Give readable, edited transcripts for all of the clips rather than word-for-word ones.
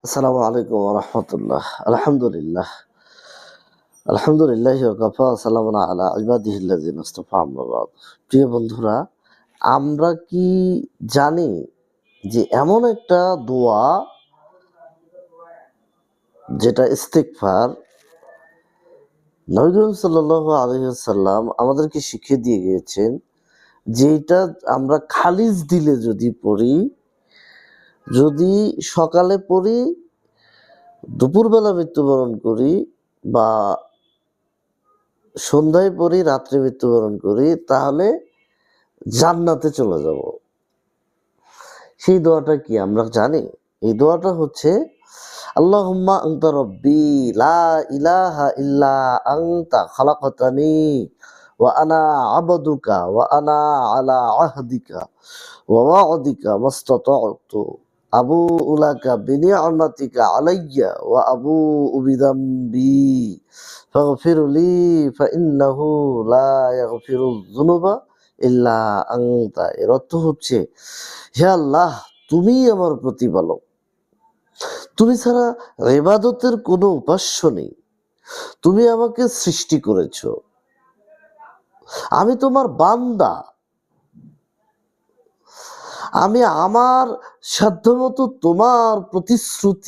আসসালামু আলাইকুম ওয়া রাহমাতুল্লাহ। আলহামদুলিল্লাহ। আলহামদুলিল্লাহি ওয়া কাফা ওয়া সালামুন আলা ইবাদিহিল্লাযিনা ইসতাফা আম্মা বা'দ। প্রিয় বন্ধুরা, আমরা কি জানি যে এমন একটা দোয়া যেটা ইস্তিগফার নবী করিম সাল্লাল্লাহু আলাইহি ওয়াসাল্লাম আমাদেরকে শিখিয়ে দিয়ে গিয়েছেন যে এটা আমরা খালিস দিলে যদি পড়ি, যদি সকালে পড়ি, দুপুরবেলা মৃত্যুবরণ করি বা সন্ধ্যায় পড়ি, রাত্রে মৃত্যুবরণ করি, তাহলে জান্নাতে চলে যাব। সেই দোয়াটা কি আমরা জানি? এই দোয়াটা হচ্ছে আল্লাহুম্মা আনতা রাব্বি লা ইলাহা ইল্লা আনতা খালাকতানি ওয়া আনা আবদুকা ওয়া আনা আলা আহদিকা ওয়া ওয়া'দিকা মাস্তাতা'তু আবু'উ লাকা বিনি'মাতিকা আলাইয়া ওয়া আবু'উ বিযামবি ফাগফির লি ফাইন্নাহু লা ইয়াগফিরুয যুনুবা ইল্লা আনতা। এর অর্থ হচ্ছে, হে আল্লাহ, তুমিই আমার প্রতিপালক, তুমি ছাড়া ইবাদতের কোনো উপাস্য নেই, তুমি আমাকে সৃষ্টি করেছ, আমি তোমার বান্দা, আমি আমার সাধ্যমতো তোমার প্রতিশ্রুতিতে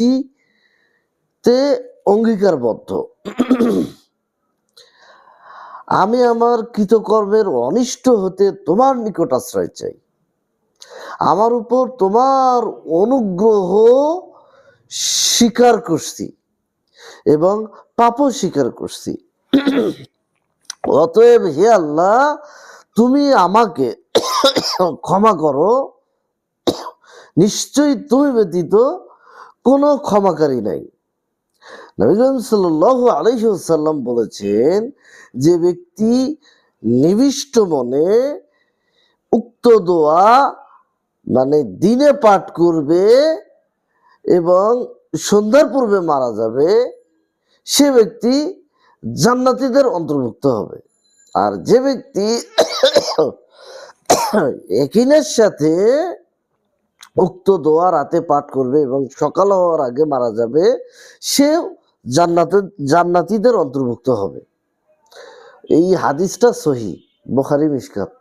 অঙ্গীকারবদ্ধ, আমি আমার কৃতকর্মের অনিষ্ট হতে তোমার নিকট আশ্রয় চাই, আমার উপর তোমার অনুগ্রহ স্বীকার করছি এবং পাপও স্বীকার করছি। অতএব হে আল্লাহ, তুমি আমাকে ক্ষমা করো, নিশ্চয়ই তুমি ব্যতীত কোনো ক্ষমাকারী নাই। নবী করিম সাল্লাল্লাহু আলাইহি ওয়াসাল্লাম বলেছেন, যে ব্যক্তি নিবিষ্ট মনে উক্ত দোয়া দিনে পাঠ করবে এবং সন্ধ্যার পূর্বে মারা যাবে, সে ব্যক্তি জান্নাতীদের অন্তর্ভুক্ত হবে। আর যে ব্যক্তি ইয়াকিনের সাথে উক্ত দোয়া রাতে পাঠ করবে এবং সকাল হওয়ার আগে মারা যাবে, সে জান্নাতীদের অন্তর্ভুক্ত হবে। এই হাদিসটা সহিহ, বুখারী মিশকাত।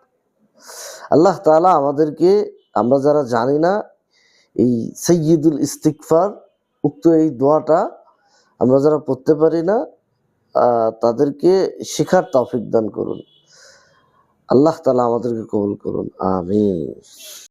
আল্লাহ তাআলা আমাদেরকে, আমরা যারা জানি না এই সাইয়্যিদুল ইস্তিগফার উক্ত এই দোয়াটা আমরা যারা পড়তে পারি না, তাদেরকে শেখার তৌফিক দান করুন। আল্লাহ তাআলা আমাদেরকে কবুল করুন, আমিন।